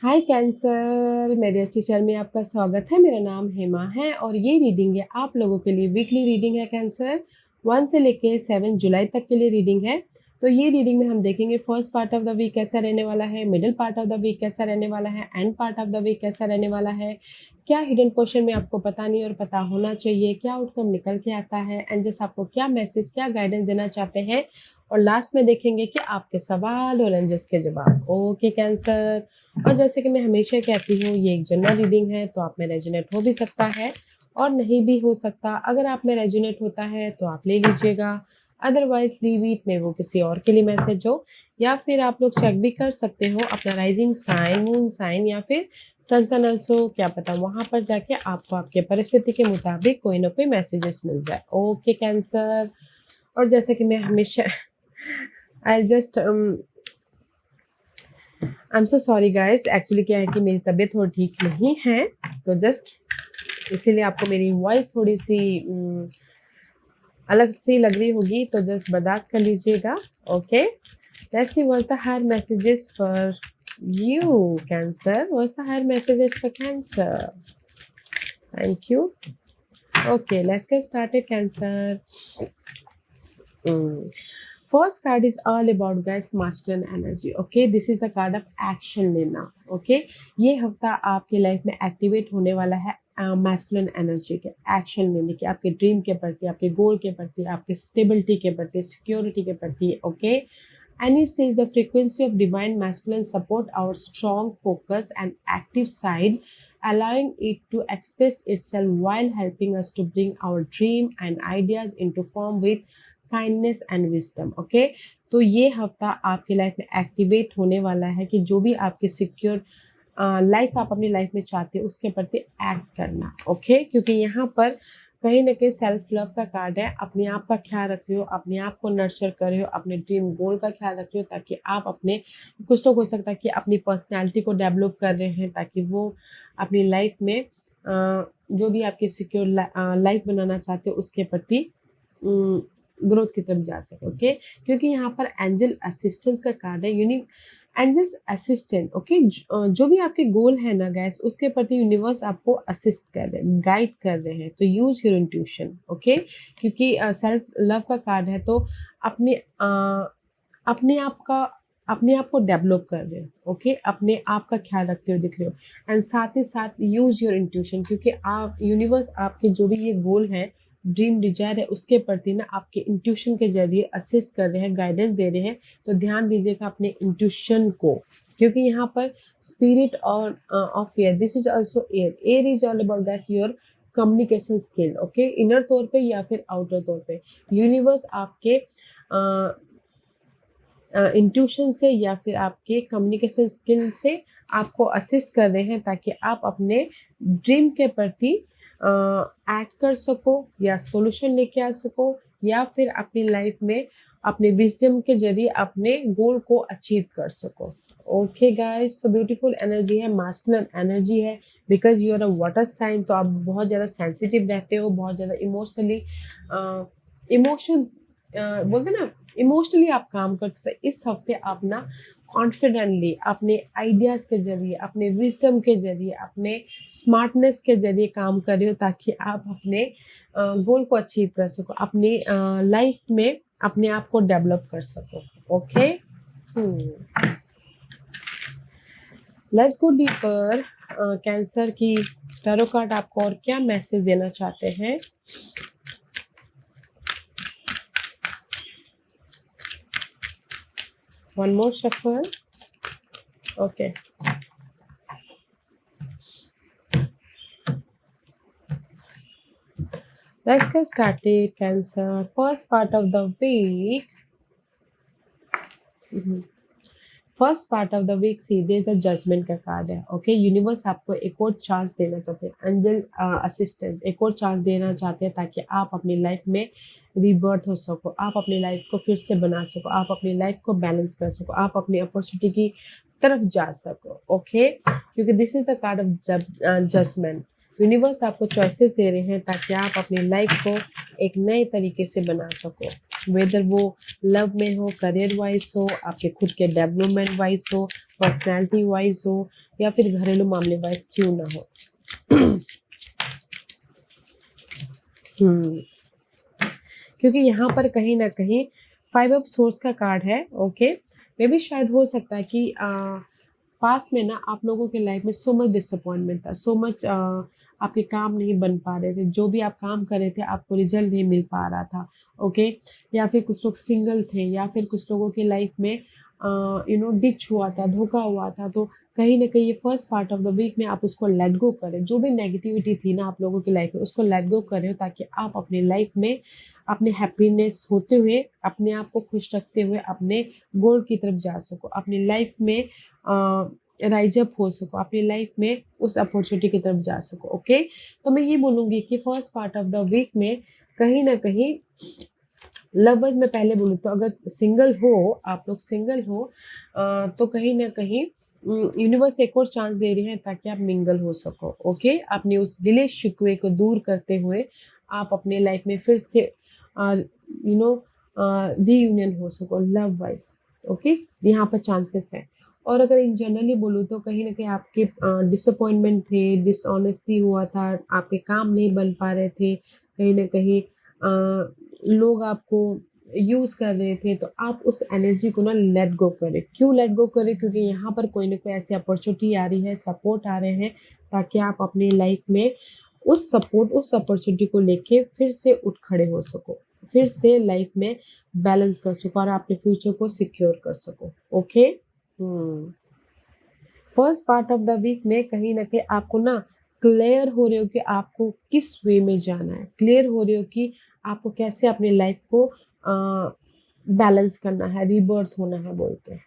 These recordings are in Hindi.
हाय कैंसर, मेरे इस चैनल में आपका स्वागत है। मेरा नाम हेमा है और ये रीडिंग है आप लोगों के लिए। वीकली रीडिंग है कैंसर, 1 से लेके 7 जुलाई तक के लिए रीडिंग है। तो ये रीडिंग में हम देखेंगे first part of the week कैसा रहने वाला है, middle part of the week कैसा रहने वाला है, end part of the week कैसा रहने वाला है। क्या हिडन क्वेश्चन में आपको पता नहीं और पता होना चाहिए, क्या आउटकम निकल के आता है, एंजल्स आपको क्या मैसेज, क्या गाइडेंस देना चाहते हैं, और लास्ट में देखेंगे कि आपके सवाल और एंजल्स के जवाब। ओके कैंसर, और जैसे कि मैं हमेशा कहती हूँ ये एक जनरल रीडिंग है, तो आप में रेजोनेट हो भी सकता है और नहीं भी हो सकता। अगर आप में रेजोनेट होता है तो आप ले लीजिएगा, अदरवाइज लीव इट, में वो किसी और के लिए मैसेज हो। या फिर आप लोग चेक भी कर सकते हो अपना राइजिंग साइन, मून साइन या फिर सन अल्सो, क्या पता वहां पर जाके आपको आपके परिस्थिति के मुताबिक कोई ना कोई मैसेजेस मिल जाए। ओके कैंसर, और जैसे कि मैं हमेशा I just I am so sorry guys, actually क्या है कि मेरी तबीयत थोड़ी ठीक नहीं है, तो जस्ट इसीलिए आपको मेरी वॉइस थोड़ी सी अलग सी लग रही होगी, तो जस्ट बर्दाश्त कर लीजिएगा। Okay, let's see what the higher messages for you Cancer, what's the higher messages for Cancer. Thank you. Okay, let's get started Cancer. First card is all about guys masculine energy. Okay, this is the card of action लेना. Okay, ये हफ्ता आपके लाइफ में एक्टिवेट होने वाला है मैस्कुलिन एनर्जी के एक्शन लेने के, आपके ड्रीम के प्रति, आपके गोल के प्रति, आपके स्टेबिलिटी के प्रति, सिक्योरिटी के प्रति. Okay, and it says the frequency of divine masculine support our strong focus and active side, allowing it to express itself while helping us to bring our dream and ideas into form with kindness and wisdom. Okay, तो ये हफ्ता आपकी लाइफ में एक्टिवेट होने वाला है कि जो भी आपकी सिक्योर लाइफ आप अपनी लाइफ में चाहते हो उसके प्रति एक्ट करना. ओके, क्योंकि यहाँ पर कहीं ना कहीं सेल्फ लव का कार्ड है. अपने आप का ख्याल रख रहे हो, अपने आप को नर्चर कर रहे हो, अपने ड्रीम गोल का ख्याल रख रहे हो, ताकि आप अपने कुछ तो हो सकता है कि अपनी पर्सनैलिटी को डेवलप कर रहे हैं, ताकि वो अपनी लाइफ में जो भी आपकी सिक्योर लाइफ बनाना चाहते हो उसके प्रति ग्रोथ की तरफ जा सके. ओके, क्योंकि यहाँ पर एंजल असिस्टेंस का कार्ड है. Unique angels assistant. ओके, जो भी आपके गोल है ना गैस, उसके प्रति यूनिवर्स आपको असिस्ट कर रहे हैं, गाइड कर रहे हैं. तो यूज योर इंट्यूशन. ओके, क्योंकि सेल्फ लव का कार्ड है, तो अपने अपने आप को डेवलप कर रहे हो. ओके, अपने आप का ख्याल रखते हुए दिख रहे हो, एंड साथ ही साथ यूज योर इंट्यूशन, क्योंकि आप यूनिवर्स आपके जो भी ये गोल है, ड्रीम डिजायर है, उसके प्रति ना आपके इंट्यूशन के जरिए असिस्ट कर रहे हैं, गाइडेंस दे रहे हैं. तो ध्यान दीजिएगा अपने इंट्यूशन को, क्योंकि यहाँ पर स्पिरिट और of air, this is also air. Air is all about that your communication skill. Okay, inner तौर पे या फिर आउटर तौर पे यूनिवर्स आपके इंट्यूशन से या फिर आपके कम्युनिकेशन स्किल से आपको असिस्ट कर रहे हैं, ताकि आप अपने ड्रीम के प्रति एक्ट कर सको या सॉल्यूशन लेके आ सको, या फिर अपनी लाइफ में अपने विजडम के जरिए अपने गोल को अचीव कर सको. ओके गाइस, तो ब्यूटीफुल एनर्जी है, मास्कुलिन एनर्जी है, because you are a water sign. तो आप बहुत ज़्यादा सेंसिटिव रहते हो, बहुत ज़्यादा इमोशनली बोलते ना, इमोशनली आप काम करते थे. इस हफ्ते आप ना कॉन्फिडेंटली अपने आइडियाज़ के जरिए, अपने विजडम के जरिए, अपने स्मार्टनेस के जरिए काम कर रहे हो, ताकि आप अपने गोल को अचीव कर सको, अपनी लाइफ में अपने आप को डेवलप कर सको. Okay, let's go deeper. Cancer की टैरो कार्ड आपको और क्या मैसेज देना चाहते हैं. One more shuffle. Okay. Let's get started, Cancer. First part of the week. First part of the week सीधे द जजमेंट का कार्ड है. ओके, यूनिवर्स आपको एक और चांस देना चाहते हैं, एंजल असिस्टेंट एक और चांस देना चाहते हैं, ताकि आप अपनी लाइफ में रीबर्थ हो सको, आप अपनी लाइफ को फिर से बना सको, आप अपनी लाइफ को बैलेंस कर सको, आप अपनी अपॉर्चुनिटी की तरफ जा सको. ओके, क्योंकि this is the card of judgement. Universe आपको चॉइसेस दे रहे हैं ताकि आप अपनी लाइफ को एक नए तरीके से बना सको, वेदर वो लव में हो, करियर वाइज हो, आपके खुद के डेवलपमेंट वाइज हो, पर्सनैलिटी वाइज हो, या फिर घरेलू मामले वाइज क्यों ना हो। हम्म क्योंकि यहाँ पर कहीं ना कहीं 5 ऑफ सोर्स का कार्ड है। ओके, मे भी शायद हो सकता है कि पास में ना आप लोगों के लाइफ में सो मच डिसअपॉइंटमेंट था, सो मच आपके काम नहीं बन पा रहे थे, जो भी आप काम कर रहे थे आपको रिजल्ट नहीं मिल पा रहा था। ओके, या फिर कुछ लोग सिंगल थे, या फिर कुछ लोगों की लाइफ में डिच हुआ था, धोखा हुआ था। तो कहीं ना कहीं ये first part of the week में आप उसको लेट गो करें, जो भी नेगेटिविटी थी ना आप लोगों की लाइफ में उसको लेट गो करें, ताकि आप अपनी लाइफ में अपने हैप्पीनेस होते हुए, अपने आप को खुश रखते हुए अपने गोल की तरफ जा सको, अपनी लाइफ में राइज अप हो सको, अपनी लाइफ में उस अपॉर्चुनिटी की तरफ जा सको। ओके, तो मैं ये बोलूँगी कि first part of the week में कहीं ना कहीं लवर्स में पहले बोलूँ तो अगर सिंगल हो, आप लोग सिंगल हो, तो कहीं ना कहीं यूनिवर्स एक और चांस दे रही है ताकि आप मिंगल हो सको। ओके, अपने उस गिले शिकवे को दूर करते हुए आप अपने लाइफ में फिर से रीयूनियन हो सको लव वाइज। ओके, यहाँ पर चांसेस है। और अगर इन जनरली बोलूँ तो कहीं ना कहीं आपके डिसअपॉइंटमेंट थे, डिसऑनेस्टी हुआ था, आपके काम नहीं बन पा रहे थे, कहीं ना कहीं लोग आपको यूज कर रहे थे, तो आप उस एनर्जी को ना लेट गो करें। क्यों लेट गो करें? क्योंकि यहाँ पर कोई ना कोई ऐसी अपॉर्चुनिटी आ रही है, सपोर्ट आ रहे हैं, ताकि आप अपनी लाइफ में उस सपोर्ट, उस अपॉर्चुनिटी को लेके फिर से उठ खड़े हो सको, फिर से लाइफ में बैलेंस कर सको और अपने फ्यूचर को सिक्योर कर सको। Okay, first part of the week में कहीं ना कहीं आपको ना क्लियर हो रहे हो कि आपको किस वे में जाना है, क्लियर हो रहे हो कि आपको कैसे अपनी लाइफ को बैलेंस करना है, रीबर्थ होना है बोलते हैं।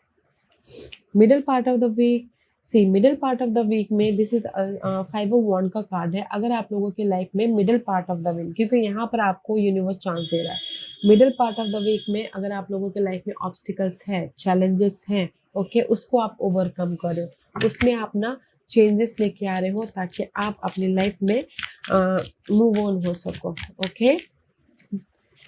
Middle part of the week, see middle part of the week में दिस इज 5 ऑफ वॉन्ड का कार्ड है। अगर आप लोगों की लाइफ में middle part of the week, क्योंकि यहाँ पर आपको यूनिवर्स चांस दे रहा है, middle part of the week में अगर आप लोगों के लाइफ में ऑब्स्टिकल्स है, चैलेंजेस हैं, ओके, उसको आप ओवरकम करो, उसमें आप ना चेंजेस लेके आ रहे हो ताकि आप अपनी लाइफ में मूव ऑन हो सको। ओके,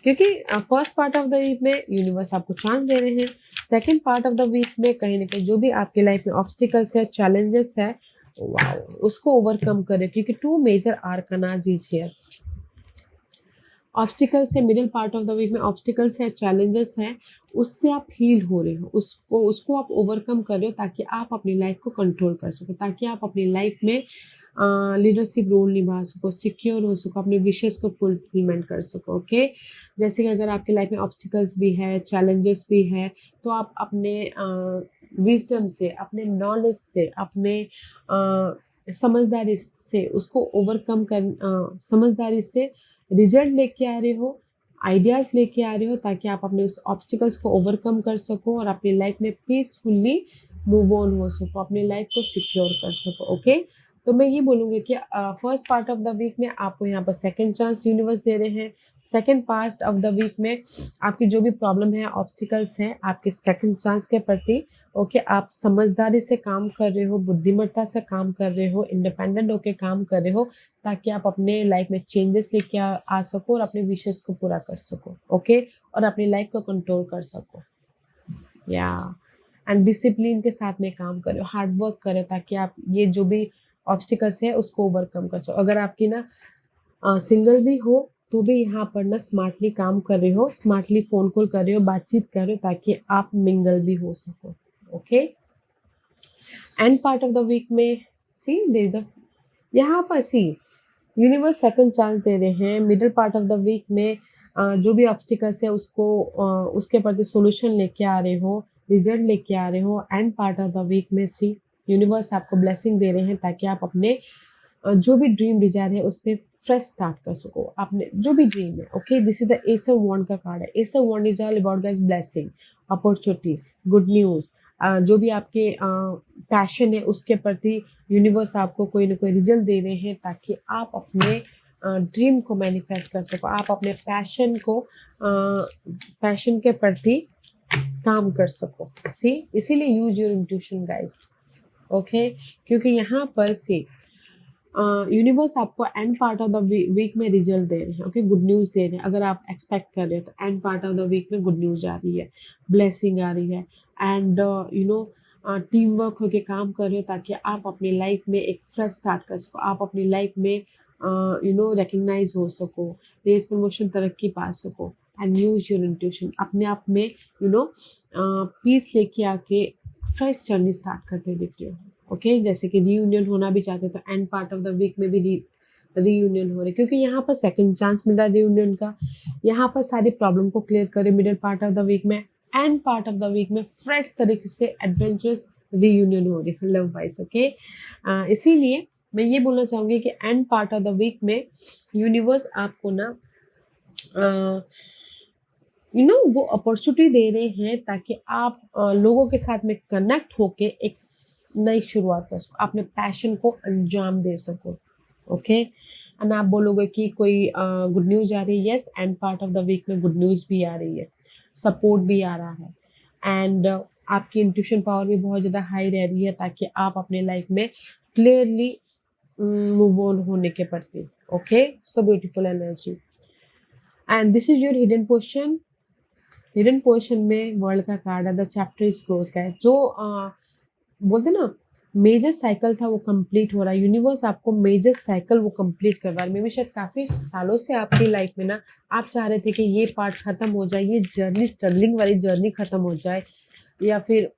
क्योंकि first part of the week में यूनिवर्स आपको चांस दे रहे हैं, second part of the week में कहीं ना कहीं जो भी आपके लाइफ में ऑब्स्टिकल्स है, चैलेंजेस है, वाओ, उसको ओवरकम करें, क्योंकि 2 major arcanas is here. Obstacles है, middle part of the week में ऑब्स्टिकल्स है, चैलेंजेस हैं, उससे आप हील हो रहे हो, उसको उसको आप ओवरकम कर रहे हो ताकि आप अपनी लाइफ को कंट्रोल कर सको, ताकि आप अपनी लाइफ में लीडरशिप रोल निभा सको, सिक्योर हो सको, अपने विशेष को फुलफिलमेंट कर सको। ओके, जैसे कि अगर आपकी लाइफ में ऑब्स्टिकल्स भी है, चैलेंजेस भी है, तो आप अपने विजडम से, अपने नॉलेज से, अपने समझदारी से उसको ओवरकम कर, समझदारी से रिजल्ट लेके आ रहे हो, आइडियाज लेके आ रहे हो, ताकि आप अपने उस ऑब्स्टिकल्स को ओवरकम कर सको और अपनी लाइफ में पीसफुली मूव ऑन हो सको, अपनी लाइफ को सिक्योर कर सको। ओके, तो मैं ये बोलूँगी कि first part of the week में आपको यहाँ पर सेकंड चांस यूनिवर्स दे रहे हैं, second part of the week में आपकी जो भी प्रॉब्लम है, ऑब्स्टिकल्स हैं, आपके सेकंड चांस के प्रति, ओके, आप समझदारी से काम कर रहे हो, बुद्धिमत्ता से काम कर रहे हो, इंडिपेंडेंट होकर काम कर रहे हो, ताकि आप अपने लाइफ में चेंजेस लेके आ सको और अपने विशेष को पूरा कर सको। ओके, और अपनी लाइफ को कंट्रोल कर सको, या एंड डिसिप्लिन के साथ में काम करो, हार्ड वर्क करो, ताकि आप ये जो भी ऑब्स्टिकल्स है उसको ओवरकम कर सको। अगर आपकी ना सिंगल भी हो तो भी यहाँ पर ना स्मार्टली काम कर रहे हो, स्मार्टली फोन कॉल कर रहे हो, बातचीत कर रहे हो, ताकि आप मिंगल भी हो सको। Okay, end part of the week में सी दे द यहाँ पर सी यूनिवर्स सेकंड चांस दे रहे हैं। Middle part of the week में जो भी ऑब्स्टिकल्स है उसको उसके प्रति सोल्यूशन लेके आ रहे हो, रिजल्ट लेके आ रहे हो। End part of the week में सी यूनिवर्स आपको ब्लेसिंग दे रहे हैं ताकि आप अपने जो भी ड्रीम डिजायर है उसमें फ्रेश स्टार्ट कर सको, आपने जो भी ड्रीम है। Okay, this is the ace of वॉन्ड का कार्ड है। Ace of wands is all about guys blessing, opportunity, good news, जो भी आपके पैशन है उसके प्रति यूनिवर्स आपको कोई ना कोई रिजल्ट दे रहे हैं ताकि आप अपने ड्रीम को मैनिफेस्ट कर सको, आप अपने पैशन के प्रति काम कर सको। सी, इसीलिए use your intuition guys. Okay, क्योंकि यहाँ पर सी यूनिवर्स आपको end part of the week में रिजल्ट दे रहे हैं, ओके, गुड न्यूज़ दे रहे हैं। अगर आप एक्सपेक्ट कर रहे हो तो end part of the week में गुड न्यूज़ आ रही है, ब्लेसिंग आ रही है, एंड टीम वर्क होके काम कर रहे हो ताकि आप अपनी लाइफ में एक फ्रेश स्टार्ट कर सको, आप अपनी लाइफ में रिकग्नाइज हो सको, रेस प्रमोशन तरक्की पा सको, एंड यूज योर इंट्यूशन, अपने आप में पीस लेके आके फ्रेश जर्नी स्टार्ट करते दिख रहे हो, ओके। जैसे कि रीयूनियन होना भी चाहते हो तो end part of the week में भी रीयूनियन हो रहे, क्योंकि यहाँ पर सेकंड चांस मिल रहा है रीयूनियन का। यहाँ पर सारी प्रॉब्लम को क्लियर करे middle part of the week में, end part of the week में फ्रेश तरीके से एडवेंचरस रीयूनियन हो रही है लव वाइज, ओके। इसीलिए मैं ये बोलना चाहूँगी कि end part of the week में यूनिवर्स आपको ना वो अपॉर्चुनिटी दे रहे हैं ताकि आप लोगों के साथ में कनेक्ट होके एक नई शुरुआत कर सको, अपने पैशन को अंजाम दे सको, ओके। एंड आप बोलोगे कि कोई गुड न्यूज़ आ रही है, yes, end part of the week में गुड न्यूज़ भी आ रही है, सपोर्ट भी आ रहा है, एंड आपकी इंट्यूशन पावर भी बहुत ज़्यादा हाई रह रही है ताकि आप अपने लाइफ में क्लियरली मूव ऑन होने के प्रति, okay. So beautiful energy, and this is your hidden portion. Hidden portion में वर्ल्ड का कार्ड है, द चैप्टर इज क्लोज का है। जो बोलते ना मेजर साइकिल था वो कंप्लीट हो रहा है, यूनिवर्स आपको मेजर साइकिल वो कंप्लीट करवा रहा है। मे भी शायद काफ़ी सालों से आपकी लाइफ में ना आप चाह रहे थे कि ये पार्ट खत्म हो जाए, ये जर्नी स्ट्रगलिंग वाली जर्नी खत्म हो जाए, या फिर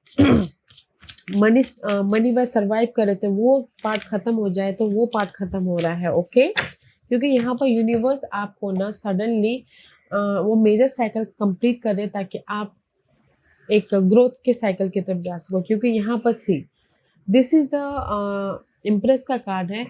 मनी वाइज सर्वाइव कर रहे थे वो पार्ट खत्म हो जाए, तो वो पार्ट खत्म हो रहा है, ओके। क्योंकि यहाँ पर यूनिवर्स आपको ना सडनली वो मेजर साइकिल कंप्लीट कर रहे ताकि आप एक ग्रोथ के साइकिल की तरफ जा सको। क्योंकि यहाँ पर सी दिस इज द इम्प्रेस का कार्ड है,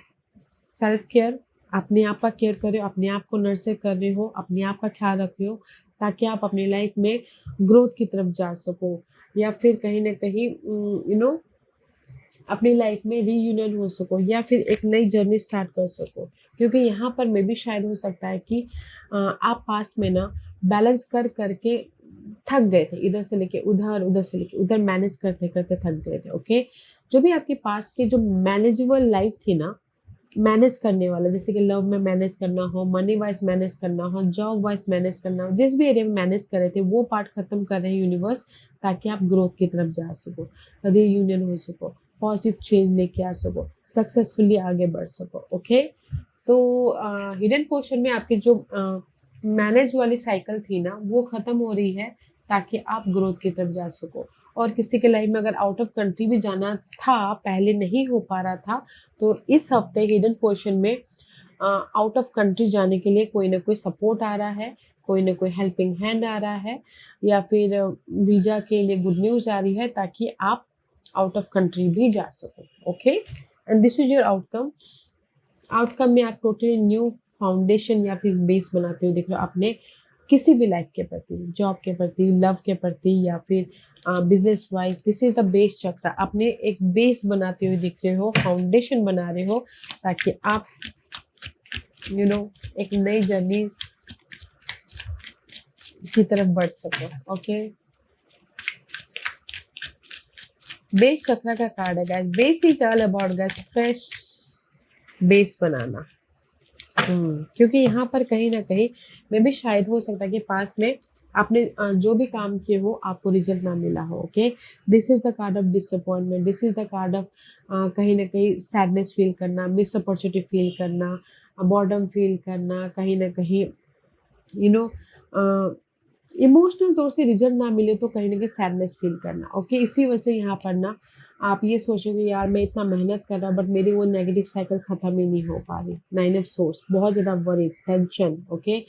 सेल्फ केयर, अपने आप का केयर कर रहे हो, अपने आप को नर्चर कर रहे हो, अपने आप का ख्याल रख रहे हो ताकि आप अपनी लाइफ में ग्रोथ की तरफ जा सको, या फिर कहीं ना कहीं अपनी लाइफ में रीयूनियन हो सको, या फिर एक नई जर्नी स्टार्ट कर सको। क्योंकि यहाँ पर मे भी शायद हो सकता है कि आप पास्ट में ना बैलेंस कर करके थक गए थे, इधर से लेके उधर, उधर से लेके उधर मैनेज करते करते थक गए थे, ओके। जो भी आपके पास के जो मैनेजेबल लाइफ थी ना, मैनेज करने वाला, जैसे कि लव में मैनेज करना हो, मनी वाइज मैनेज करना हो, जॉब वाइज मैनेज करना हो, जिस भी एरिया में मैनेज कर रहे थे वो पार्ट खत्म कर रहे हैं यूनिवर्स ताकि आप ग्रोथ की तरफ जा सको, रीयूनियन हो सको, पॉजिटिव चेंज लेके आ सको, सक्सेसफुली आगे बढ़ सको, ओके। तो हिडन पोर्शन में आपकी जो मैनेज वाली साइकिल थी ना वो खत्म हो रही है ताकि आप ग्रोथ की तरफ जा सको। और किसी के लाइफ में अगर आउट ऑफ कंट्री भी जाना था, पहले नहीं हो पा रहा था, तो इस हफ्ते हिडन पोर्शन में आउट ऑफ कंट्री जाने के लिए कोई ना कोई सपोर्ट आ रहा है, कोई ना कोई हेल्पिंग हैंड आ रहा है, या फिर वीज़ा के लिए गुड न्यूज़ आ रही है ताकि आप आउट ऑफ कंट्री भी जा सको, okay. And this is your outcome. Outcome में आप टोटली न्यू फाउंडेशन या फिर बेस बनाते हुए दिख रहे हो अपने किसी भी लाइफ के प्रति, जॉब के प्रति, लव के प्रति, या फिर business wise. This is the base चक्र, अपने एक बेस बनाते हुए दिख रहे हो, फाउंडेशन बना रहे हो ताकि आप एक नई जर्नी की तरफ बढ़ सको, ओके। बेस चक्र का कार्ड है guys. Base is all about guys fresh base बनाना। क्योंकि यहाँ पर कहीं ना कहीं में भी शायद हो सकता है कि पास में आपने जो भी काम किए हो आपको रिजल्ट ना मिला हो, okay. This is the card of disappointment, this is the card of कहीं ना कहीं सैडनेस फील करना, मिस अपॉर्चुनिटी फील करना, बॉर्डम फील करना, कहीं ना कहीं इमोशनल तौर से रिजल्ट ना मिले तो कहीं ना कहीं सैडनेस फील करना, ओके। इसी वजह से यहाँ पर ना आप ये सोचोगे यार मैं इतना मेहनत कर रहा बट मेरी वो नेगेटिव साइकिल ख़त्म ही नहीं हो पा रही। 9 ऑफ सोर्स, बहुत ज़्यादा वरीड, टेंशन, ओके।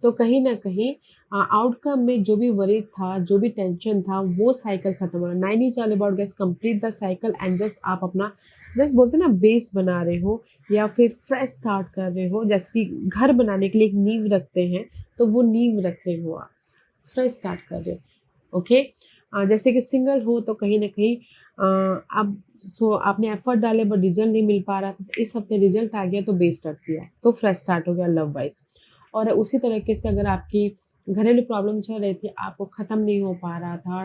तो कहीं ना कहीं आउटकम में जो भी वरीड था, जो भी टेंशन था, वो साइकिल खत्म हो रहा है। 9 is all about guys complete the cycle and just आप अपना जस्ट बोलते ना बेस बना रहे हो या फिर फ्रेश स्टार्ट कर रहे हो। जैसे कि घर बनाने के लिए एक नींव रखते हैं तो वो नींव रख रहे हो आप, फ्रेश स्टार्ट कर रहे हो, ओके। जैसे कि सिंगल हो तो कहीं ना कहीं अब आपने एफर्ट डाले बट रिजल्ट नहीं मिल पा रहा था, तो इस हफ्ते रिजल्ट आ गया तो बेस रख दिया तो फ्रेश स्टार्ट हो गया लव वाइज। और उसी तरीके से अगर आपकी घरेलू प्रॉब्लम चल रही थी, आपको ख़त्म नहीं हो पा रहा था,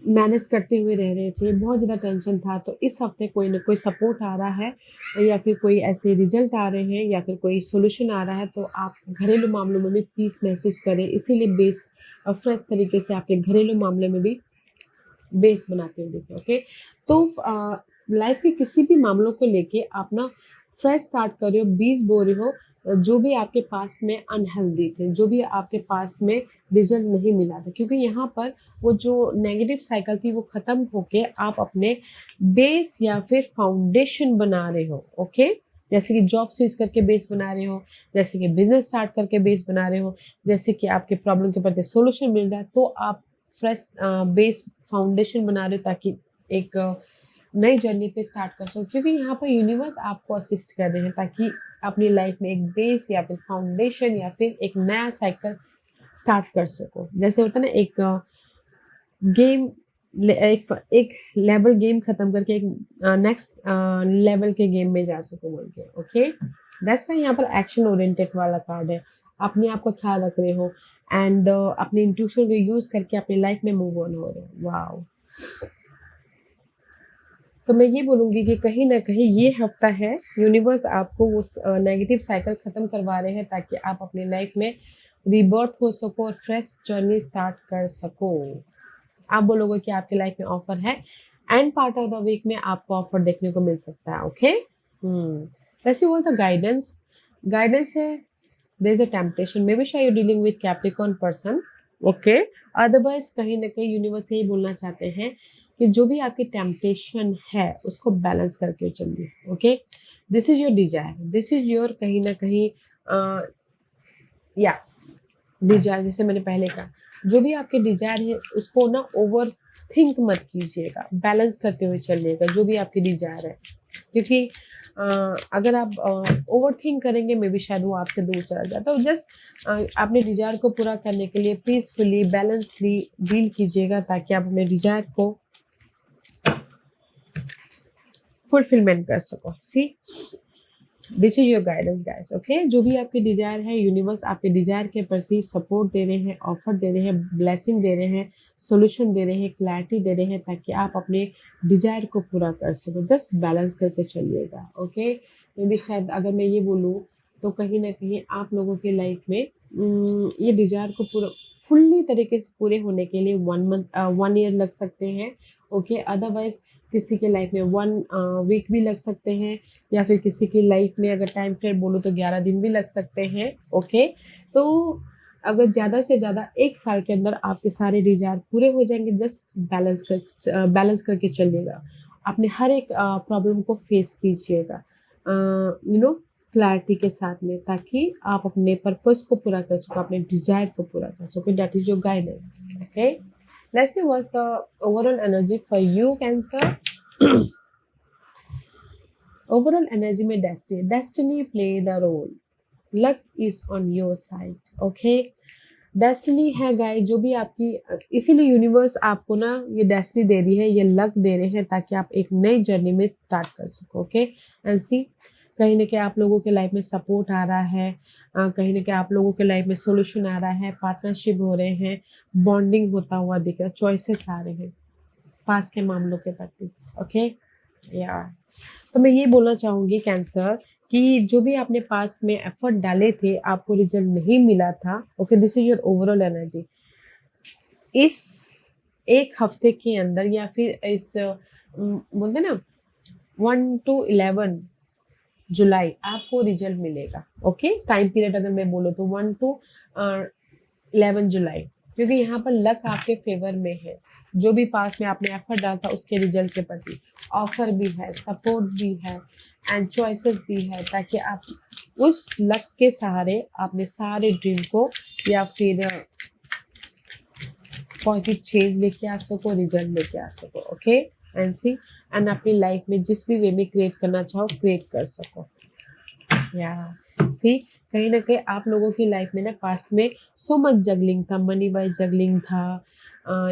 मैनेज करते हुए रह रहे थे, बहुत ज़्यादा टेंशन था, तो इस हफ्ते कोई ना कोई सपोर्ट आ रहा है या फिर कोई ऐसे रिजल्ट आ रहे हैं या फिर कोई सॉल्यूशन आ रहा है, तो आप घरेलू मामलों में भी पीस महसूस करें। इसीलिए बेस फ्रेश तरीके से आपके घरेलू मामले में भी बेस बनाते हुए दिखे। ओके, तो लाइफ के किसी भी मामलों को लेके आप ना फ्रेश स्टार्ट कर रहे हो, बीज बो रहे हो, जो भी आपके पास में अनहेल्दी थे, जो भी आपके पास में रिजल्ट नहीं मिला था, क्योंकि यहाँ पर वो जो नेगेटिव साइकिल थी वो खत्म होके आप अपने बेस या फिर फाउंडेशन बना रहे हो। ओके, जैसे कि जॉब स्विच करके बेस बना रहे हो, जैसे कि बिजनेस स्टार्ट करके बेस बना रहे हो, जैसे कि आपके प्रॉब्लम के प्रति सोल्यूशन मिल रहा है, तो आप फ्रेश बेस फाउंडेशन बना रहे हो ताकि एक नई जर्नी पे स्टार्ट कर सको, क्योंकि यहाँ पर यूनिवर्स आपको असिस्ट कर रहे हैं ताकि अपनी लाइफ में एक बेस या फिर फाउंडेशन या फिर एक नया साइकिल स्टार्ट कर सको। जैसे होता है ना, एक गेम एक एक लेवल गेम खत्म करके एक नेक्स्ट लेवल के गेम में जा सको बोल के। ओके, दैट्स वाई यहाँ पर एक्शन ओरिएंटेड वाला कार्ड है। अपने आप का ख्याल रख रहे हो एंड अपने इंट्यूशन को यूज करके अपनी लाइफ में मूव ऑन हो रहे हो। वाओ, तो मैं ये बोलूँगी कि कहीं न कहीं ये हफ्ता है, यूनिवर्स आपको उस नेगेटिव साइकिल ख़त्म करवा रहे हैं ताकि आप अपनी लाइफ में रीबर्थ हो सको और फ्रेश जर्नी स्टार्ट कर सको। आप बोलोगे कि आपकी लाइफ में ऑफ़र है, end part of the week में आपको ऑफ़र देखने को मिल सकता है। ओके? वैसे वो था गाइडेंस। गाइडेंस है, there is a temptation, maybe शायद you dealing with Capricorn person. Okay, otherwise कहीं न कहीं यूनिवर्स यही बोलना चाहते हैं कि जो भी आपकी टेम्पटेशन है उसको बैलेंस करके चलिए। Okay, this is your desire, this is your कहीं ना कहीं या डिजायर, जैसे मैंने पहले कहा, जो भी आपके डिजायर है उसको ना ओवर थिंक मत कीजिएगा, बैलेंस करते हुए चलिएगा जो भी आपकी डिजायर है, क्योंकि अगर आप ओवर थिंक करेंगे मे बी शायद वो आपसे दूर चला जाए। तो जस्ट अपने डिजायर को पूरा करने के लिए पीसफुली बैलेंसली डील कीजिएगा ताकि आप अपने डिजायर को फुलफिलमेंट कर सको। See, this is your guidance guys. Okay, जो भी आपके डिजायर है, यूनिवर्स आपके डिजायर के प्रति सपोर्ट दे रहे हैं, ऑफर दे रहे हैं, ब्लेसिंग दे रहे हैं, सॉल्यूशन दे रहे हैं, क्लैरिटी दे रहे हैं ताकि आप अपने डिजायर को पूरा कर सको। जस्ट बैलेंस करके चलिएगा। ओके, मे बी शायद अगर मैं ये बोलूँ तो कहीं ना कहीं आप लोगों की लाइफ में ये डिजायर को पूरा फुल्ली तरीके से पूरे होने के लिए 1 ईयर लग सकते हैं। ओके, अदरवाइज किसी के लाइफ में 1 वीक भी लग सकते हैं, या फिर किसी की लाइफ में अगर टाइम फ्रेम बोलो तो 11 दिन भी लग सकते हैं। ओके, तो अगर ज़्यादा से ज़्यादा 1 साल के अंदर आपके सारे डिजायर पूरे हो जाएंगे। जस्ट बैलेंस करके चलिएगा, अपने हर एक प्रॉब्लम को फेस कीजिएगा क्लैरिटी के साथ में, ताकि आप अपने पर्पस को पूरा कर सको, अपने डिजायर को पूरा कर सको। That is your guidance. Okay, let's see what's the overall energy for you, Cancer. Overall energy में destiny play the role, luck is on your side. Okay, destiny है गाय, जो भी आपकी, इसीलिए यूनिवर्स आपको ना ये डेस्टिनी दे रही है, ये लक दे रहे हैं ताकि आप एक नई जर्नी में स्टार्ट कर सको। ओके, एंड सी, कहीं ना कहीं आप लोगों के लाइफ में सपोर्ट आ रहा है, कहीं ना कहीं आप लोगों के लाइफ में सोल्यूशन आ रहा है, पार्टनरशिप हो रहे हैं, बॉन्डिंग होता हुआ दिख रहा है, चॉइसेस आ रहे हैं पास के मामलों के प्रति। ओके, या तो मैं ये बोलना चाहूँगी कैंसर कि जो भी आपने पास्ट में एफर्ट डाले थे आपको रिजल्ट नहीं मिला था। Okay, this is your overall energy. इस एक हफ्ते के अंदर या फिर इस बोलते ना 1 to 11 जुलाई आपको रिजल्ट मिलेगा। ओके, टाइम पीरियड अगर मैं बोलूँ तो 1 to 11 जुलाई, क्योंकि यहाँ पर लक आपके फेवर में है। जो भी पास में आपने एफर्ट डाला था उसके रिजल्ट के प्रति ऑफर भी है, सपोर्ट भी है एंड चॉइसेस भी है, ताकि आप उस लक के सहारे अपने सारे ड्रीम को या फिर पॉजिटिव चेंज लेके आ सको, रिजल्ट लेके आ सको। ओके, एंड सी, एंड अपनी लाइफ में जिस भी वे में क्रिएट करना चाहो क्रिएट कर सको। या सी, कहीं ना कहीं आप लोगों की लाइफ में ना पास्ट में सो मच जगलिंग था, मनी वाइज जगलिंग था,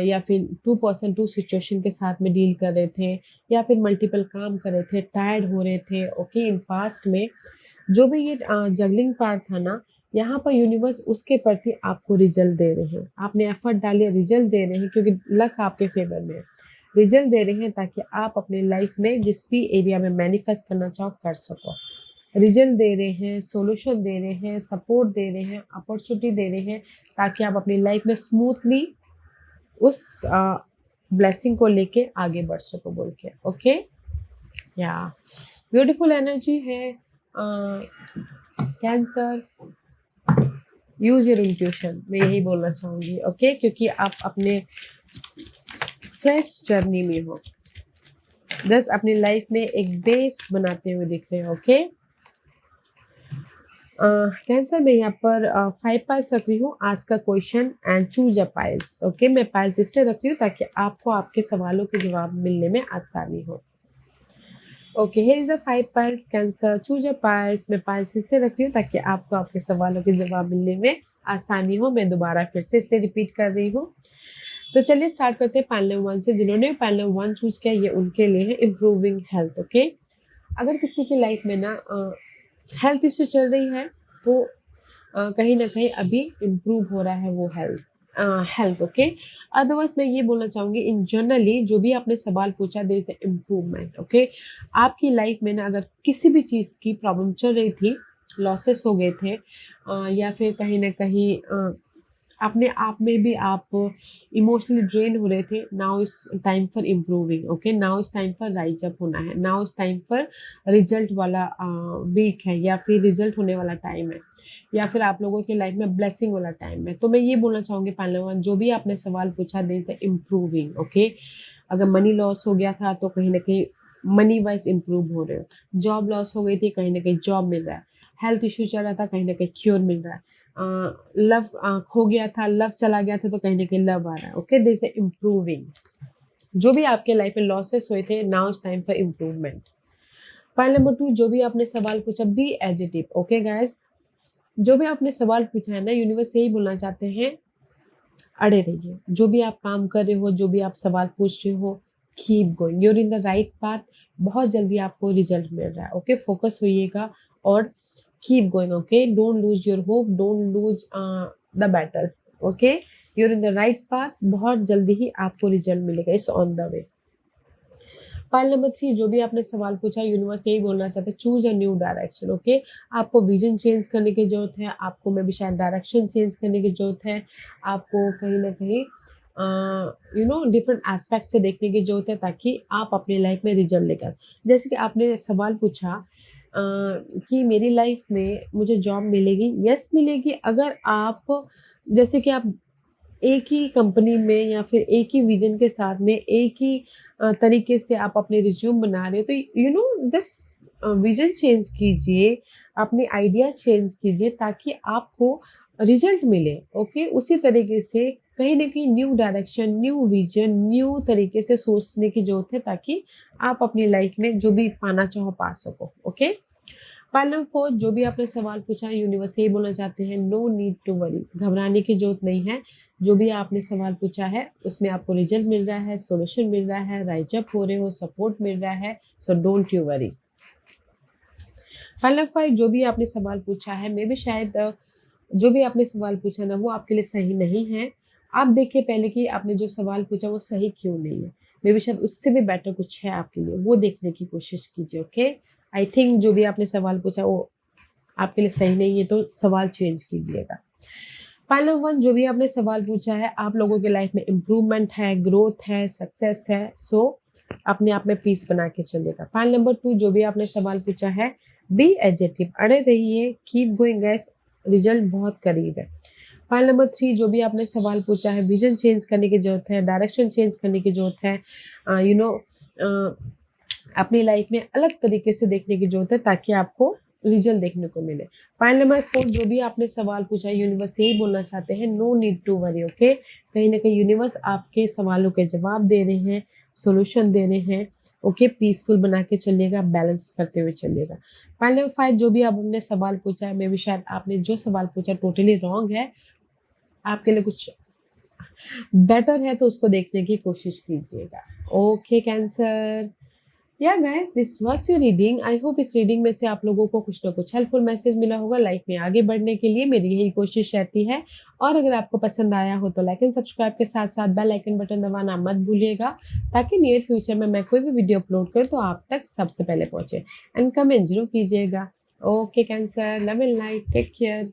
या फिर 2 पर्सन 2 सिचुएशन के साथ में डील कर रहे थे, या फिर मल्टीपल काम कर रहे थे, टायर्ड हो रहे थे। ओके, इन पास्ट में जो भी ये जगलिंग पार्ट था ना, यहाँ पर यूनिवर्स उसके प्रति आपको रिजल्ट दे रहे हैं। आपने एफर्ट डाले, रिजल्ट दे रहे हैं, क्योंकि लक आपके फेवर में है। रिजल्ट दे रहे हैं ताकि आप अपने लाइफ में जिस भी एरिया में मैनिफेस्ट करना चाहो कर सको। रिजल्ट दे रहे हैं, सॉल्यूशन दे रहे हैं, सपोर्ट दे रहे हैं, अपॉर्चुनिटी दे रहे हैं, ताकि आप अपनी लाइफ में स्मूथली उस ब्लेसिंग को लेके आगे बढ़ सको बोल के। ओके, या ब्यूटीफुल एनर्जी है कैंसर। यूज योर इंट्यूशन, मैं यही बोलना चाहूंगी। ओके, क्योंकि आप अपने फ्रेश जर्नी में हो, बस अपनी लाइफ में एक बेस बनाते हुए दिख रहे हो। ओके, कैंसर में यहाँ पर 5 पाइल्स रख रही हूँ। आज का question and choose a piles. Okay, मैं पाइल्स इसलिए रख रही हूँ ताकि आपको आपके सवालों के जवाब मिलने में आसानी हो। Okay, here is the 5 piles cancer, choose a piles. मैं पाइल्स इसलिए रख रही हूँ ताकि आपको आपके सवालों के जवाब मिलने में आसानी हो। मैं दोबारा फिर से इसलिए रिपीट कर रही हूँ। तो चलिए स्टार्ट करते हैं पैनल 1 से। जिन्होंने पैनल 1 चूज किया ये उनके लिए है इम्प्रूविंग हेल्थ। ओके, अगर किसी की लाइफ में ना हेल्थ इश्यू चल रही है तो कहीं ना कहीं अभी इम्प्रूव हो रहा है वो हेल्थ। ओके, अदरवाइज मैं ये बोलना चाहूंगी इन जनरली जो भी आपने सवाल पूछा there is the improvement. Okay, आपकी लाइफ में ना अगर किसी भी चीज़ की प्रॉब्लम चल रही थी, लॉसेस हो गए थे, या फिर कहीं ना कहीं अपने आप में भी आप इमोशनली ड्रेन हो रहे थे, now is time for improving. Okay, now is time for rise up होना है, now is time for result वाला वीक है, या फिर रिजल्ट होने वाला टाइम है, या फिर आप लोगों की लाइफ में ब्लेसिंग वाला टाइम है। तो मैं ये बोलना चाहूँगी पैनल 1 जो भी आपने सवाल पूछा there is the improving. Okay, अगर मनी लॉस हो गया था तो कहीं ना कहीं मनी वाइज इम्प्रूव हो रहे हो, जॉब लॉस हो गई थी कहीं ना कहीं जॉब मिल रहा है, हेल्थ इश्यू चल रहा था कहीं ना कहीं क्योर मिल रहा है, लव खो गया था, लव चला गया था तो कहीं ना कहीं लव आ रहा है। Okay, this is improving. जो भी आपके लाइफ में लॉसेस हुए थे, now is time for improvement. Point number 2 जो भी आपने सवाल पूछा, बी एजिटिव। ओके गाइज, जो भी आपने सवाल पूछा है ना, यूनिवर्स यही बोलना चाहते हैं अड़े रहिए। जो भी आप काम कर रहे हो, जो भी आप सवाल पूछ रहे हो, keep going, you're in the right path. बहुत जल्दी आपको रिजल्ट मिल रहा है। ओके, फोकस होइएगा और keep going. Okay, don't lose your hope, don't lose the battle. Okay, you're in the right path, बहुत जल्दी ही आपको रिजल्ट मिलेगा, it's on the way. Pile number 3 जो भी आपने सवाल पूछा, यूनिवर्स यही बोलना चाहते हैं choose a new direction. Okay, आपको विजन चेंज करने की जरूरत है, आपको में भी शायद डायरेक्शन चेंज करने की जरूरत है, आपको कहीं ना कहीं डिफरेंट एस्पेक्ट से देखने की जरूरत है ताकि आप अपनी लाइफ में रिजल्ट लेकर। जैसे कि आपने सवाल पूछा कि मेरी लाइफ में मुझे जॉब मिलेगी, यस मिलेगी, अगर आप जैसे कि आप एक ही कंपनी में या फिर एक ही विजन के साथ में एक ही तरीके से आप अपने रिज्यूम बना रहे हो, तो जस्ट विजन चेंज कीजिए, अपने आइडियाज चेंज कीजिए ताकि आपको रिजल्ट मिले। ओके, उसी तरीके से कहीं ना कहीं new direction, new vision, new तरीके से सोचने की जरूरत है ताकि आप अपनी लाइफ में जो भी पाना चाहो पा सको। ओके, पाइल नंबर 4 जो भी आपने सवाल पूछा, यूनिवर्स यही बोलना चाहते हैं नो नीड टू वरी, घबराने की जरूरत नहीं है। जो भी आपने सवाल पूछा है उसमें आपको रिजल्ट मिल रहा है, सॉल्यूशन मिल रहा है, राइज अप हो रहे हो, सपोर्ट मिल रहा है, so don't you worry. Pile number 5 जो भी आपने सवाल पूछा है, मे भी शायद जो भी आपने सवाल पूछा ना वो आपके लिए सही नहीं है। आप देखिए पहले कि आपने जो सवाल पूछा वो सही क्यों नहीं है, मे बी शायद उससे भी बेटर कुछ है आपके लिए, वो देखने की कोशिश कीजिए। ओके, आई थिंक जो भी आपने सवाल पूछा वो आपके लिए सही नहीं है, तो सवाल चेंज कीजिएगा। पॉइंट नंबर 1 जो भी आपने सवाल पूछा है, आप लोगों के लाइफ में इम्प्रूवमेंट है, ग्रोथ है, सक्सेस है, सो अपने आप में पीस बना के चलिएगा। पॉइंट नंबर 2 जो भी आपने सवाल पूछा है, बी एडजेक्टिव, अड़े रहिए, कीप गोइंग गाइस, रिजल्ट बहुत करीब है। पॉइंट नंबर 3 जो भी आपने सवाल पूछा है, विजन चेंज करने की जरूरत है, डायरेक्शन चेंज करने की जरूरत है, अपनी लाइफ में अलग तरीके से देखने की जरूरत है ताकि आपको रिजल्ट देखने को मिले। पॉइंट नंबर 4 जो भी आपने सवाल पूछा, यूनिवर्स यही बोलना चाहते हैं no need to worry. Okay, कहीं ना कहीं यूनिवर्स आपके सवालों के जवाब दे रहे हैं, सॉल्यूशन दे रहे हैं। ओके, पीसफुल बना के चलिएगा, बैलेंस करते हुए चलिएगा। पॉइंट नंबर 5 जो भी आपने सवाल पूछा है, मे भी शायद आपने जो सवाल पूछा टोटली रॉन्ग है, आपके लिए कुछ बेटर है तो उसको देखने की कोशिश कीजिएगा। ओके कैंसर, या guys this was your reading. I hope इस रीडिंग में से आप लोगों को कुछ ना कुछ हेल्पफुल मैसेज मिला होगा। लाइफ में आगे बढ़ने के लिए मेरी यही कोशिश रहती है। और अगर आपको पसंद आया हो तो लाइक एंड सब्सक्राइब के साथ साथ बेल आइकन बटन दबाना मत भूलिएगा, ताकि नियर फ्यूचर में मैं कोई भी वीडियो अपलोड करूँ तो आप तक सबसे पहले पहुंचे। एंड कमेंट जरूर कीजिएगा। Okay Cancer, love and light, take care.